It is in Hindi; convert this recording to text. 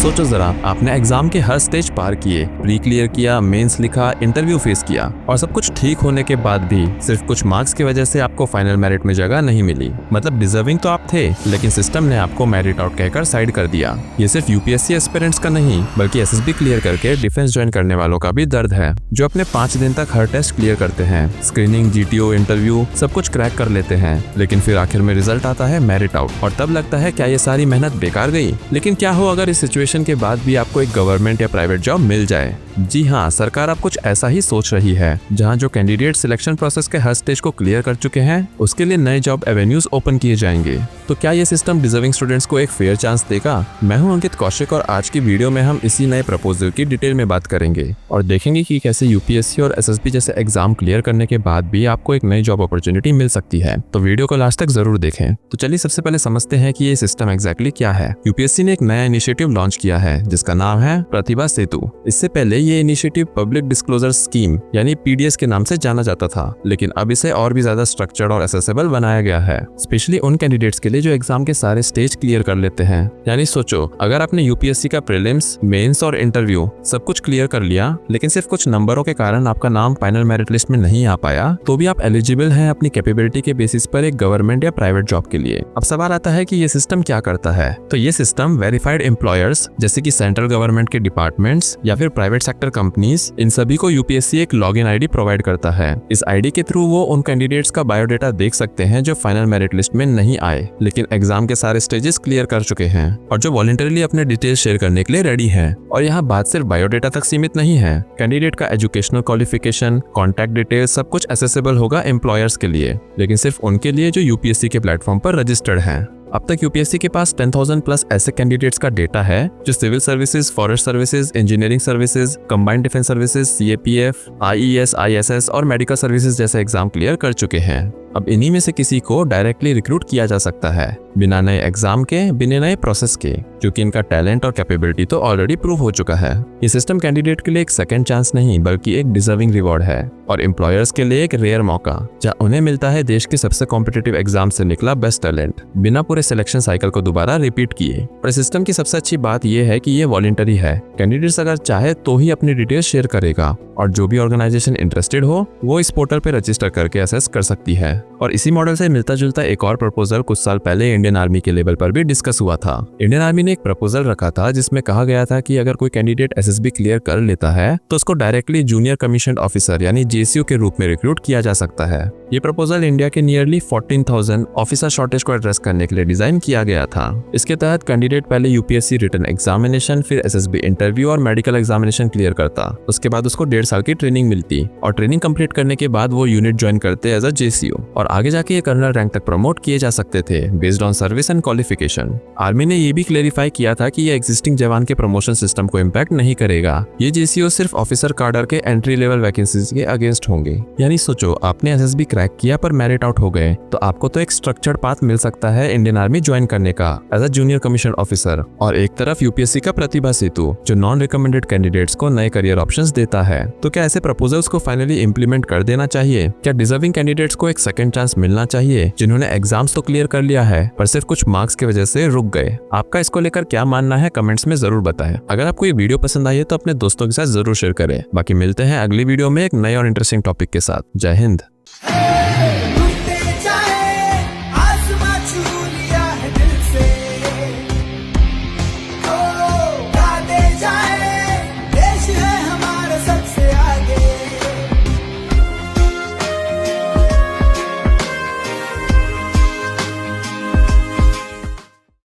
सोचो जरा, आपने एग्जाम के हर स्टेज पार किए, प्री क्लियर किया, मेंस लिखा, इंटरव्यू फेस किया और सब कुछ ठीक होने के बाद भी सिर्फ कुछ मार्क्स की वजह से आपको फाइनल मेरिट में जगह नहीं मिली। मतलब डिजर्विंग तो आप थे, लेकिन सिस्टम ने आपको मेरिट आउट कहकर साइड कर दिया। ये सिर्फ यूपीएससी एस्पिरेंट्स का नहीं, बल्कि एसएसबी क्लियर करके डिफेंस ज्वाइन करने वालों का भी दर्द है, जो अपने 5 दिन तक हर टेस्ट क्लियर करते हैं, स्क्रीनिंग, जीटीओ, इंटरव्यू सब कुछ क्रैक कर लेते हैं, लेकिन फिर आखिर में रिजल्ट आता है मेरिट आउट और तब लगता है क्या ये सारी मेहनत बेकार गई। लेकिन क्या हो अगर इस सिचुएशन के बाद भी आपको एक गवर्नमेंट या प्राइवेट जॉब मिल जाए? जी हाँ, सरकार अब कुछ ऐसा ही सोच रही है, जहाँ जो कैंडिडेट सिलेक्शन प्रोसेस के हर स्टेज को क्लियर कर चुके हैं उसके लिए नए जॉब एवेन्यूज ओपन किए जाएंगे। तो क्या ये सिस्टम डिजर्विंग स्टूडेंट्स को एक फेयर चांस देगा? मैं हूँ अंकित कौशिक और आज की वीडियो में हम इसी नए प्रपोजल की डिटेल में बात करेंगे और देखेंगे कि कैसे यूपीएससी और एसएसबी जैसे एग्जाम क्लियर करने के बाद भी आपको एक नई जॉब अपॉर्चुनिटी मिल सकती है। तो वीडियो को लास्ट तक जरूर देखें। तो चलिए सबसे पहले समझते हैं कि ये सिस्टम एग्जैक्टली क्या है। यूपीएससी ने एक नया इनिशिएटिव लॉन्च किया है जिसका नाम है प्रतिभा सेतु। इससे पहले ये इनिशिएटिव पब्लिक डिस्क्लोजर स्कीम यानी पीडीएस के नाम से जाना जाता था, लेकिन अब इसे और भी ज्यादा स्ट्रक्चर्ड और एक्सेसिबल बनाया गया है, स्पेशली उन कैंडिडेट्स के लिए जो एग्जाम के सारे स्टेज क्लियर कर लेते हैं। यानी सोचो, अगर आपने यूपीएससी का प्रीलिम्स, मेंस और इंटरव्यू सब कुछ क्लियर कर लिया, लेकिन सिर्फ कुछ नंबरों के कारण आपका नाम फाइनल मेरिट लिस्ट में नहीं आ पाया, तो भी आप एलिजिबल हैं अपनी कैपेबिलिटी के बेसिस पर एक गवर्नमेंट या प्राइवेट जॉब के लिए। अब सवाल आता है कि ये सिस्टम क्या करता है। तो ये सिस्टम वेरीफाइड एम्प्लॉयर्स जैसे कि सेंट्रल गवर्नमेंट के डिपार्टमेंट्स या फिर प्राइवेट सेक्टर कंपनीज, इन सभी को यूपीएससी एक लॉगिन आईडी प्रोवाइड करता है। इस आईडी के थ्रू वो उन कैंडिडेट्स का बायोडाटा देख सकते हैं जो फाइनल मेरिट लिस्ट में नहीं आए, लेकिन एग्जाम के सारे स्टेजेस क्लियर कर चुके हैं और जो वॉलंटरीली अपने डिटेल्स शेयर करने के लिए रेडी हैं। और यहाँ बात सिर्फ बायोडाटा तक सीमित नहीं है, कैंडिडेट का एजुकेशनल क्वालिफिकेशन, कॉन्टैक्ट डिटेल्स सब कुछ एक्सेसिबल होगा एम्प्लॉयर्स के लिए, लेकिन सिर्फ उनके लिए जो यूपीएससी के प्लेटफॉर्म पर रजिस्टर्ड हैं। अब तक यूपीएससी के पास 10,000 प्लस ऐसे कैंडिडेट्स का डेटा है जो civil services, forest services, engineering services, combined defence services, CAPF, IES, ISS और मेडिकल सर्विसेज जैसे एग्जाम क्लियर कर चुके हैं। अब इन्हीं में से किसी को डायरेक्टली रिक्रूट किया जा सकता है, बिना नए एग्जाम के, बिना नए प्रोसेस के, क्योंकि इनका टैलेंट और कैपेबिलिटी तो ऑलरेडी प्रूव हो चुका है। ये सिस्टम कैंडिडेट के लिए एक सेकंड चांस नहीं, बल्कि एक डिजर्विंग रिवॉर्ड है और एम्प्लॉयर्स के लिए एक रेयर मौका, जहाँ उन्हें मिलता है देश के सबसे कॉम्पिटिटिव एग्जाम से निकला बेस्ट टैलेंट, बिना पूरे सिलेक्शन साइकिल को दोबारा रिपीट किए। और इस सिस्टम की सबसे अच्छी बात यह है कि ये वॉलंटरी है। कैंडिडेट्स अगर चाहे तो ही अपनी डिटेल्स शेयर करेगा और जो भी ऑर्गेनाइजेशन इंटरेस्टेड हो वो इस पोर्टल पे रजिस्टर करके असेस कर सकती है। और इसी मॉडल से मिलता जुलता एक और प्रपोजल कुछ साल पहले इंडियन आर्मी के लेवल पर भी डिस्कस हुआ था। इंडियन आर्मी ने एक प्रपोजल रखा था जिसमें कहा गया था कि अगर कोई कैंडिडेट एसएसबी क्लियर कर लेता है तो उसको डायरेक्टली जूनियर कमीशन ऑफिसर यानी जेसीओ के रूप में रिक्रूट किया जा सकता है। ये प्रपोजल इंडिया के नियरली 14,000 ऑफिसर शॉर्टेज को एड्रेस करने के लिए डिजाइन किया गया था। इसके तहत कैंडिडेट पहले यूपीएससी रिटन एग्जामिनेशन, फिर एसएसबी इंटरव्यू और मेडिकल एग्जामिनेशन क्लियर करता। उसके बाद उसको 1.5 साल की ट्रेनिंग मिलती और ट्रेनिंग कंप्लीट करने के बाद वो यूनिट ज्वाइन करते एज अ जेसीओ और आगे जाके ये कर्नल रैंक तक प्रमोट किए जा सकते थे based on service and qualification. Army ने ये भी क्लेरिफाई किया था कि ये एग्जिस्टिंग जवान के प्रमोशन सिस्टम को इम्पैक्ट नहीं करेगा। ये जेसीओ सिर्फ ऑफिसर कार्डर के एंट्री लेवल वैकेंसीज के अगेंस्ट होंगे। यानी सोचो, आपने एसएसबी क्रैक किया पर मेरिट आउट हो गए तो आपको तो एक स्ट्रक्चर्ड पाथ मिल सकता है इंडियन आर्मी ज्वाइन करने का as a junior commission officer, और एक तरफ यूपीएससी का प्रतिभा सेतु जो नॉन रिकमेंडेड कैंडिडेट्स को नए करियर ऑप्शंस देता है। तो क्या ऐसे प्रपोजल्स को फाइनली इंप्लीमेंट कर देना चाहिए? क्या डिजर्विंग कैंडिडेट्स को एक सेकंड चांस मिलना चाहिए जिन्होंने एग्जाम्स तो क्लियर कर लिया है पर सिर्फ कुछ मार्क्स की वजह से रुक गए? आपका इसको लेकर क्या मानना है कमेंट्स में जरूर बताएं। अगर आपको ये वीडियो पसंद आई है तो अपने दोस्तों के साथ जरूर शेयर करें। बाकी मिलते हैं अगली वीडियो में एक नए और इंटरेस्टिंग टॉपिक के साथ। जय हिंद।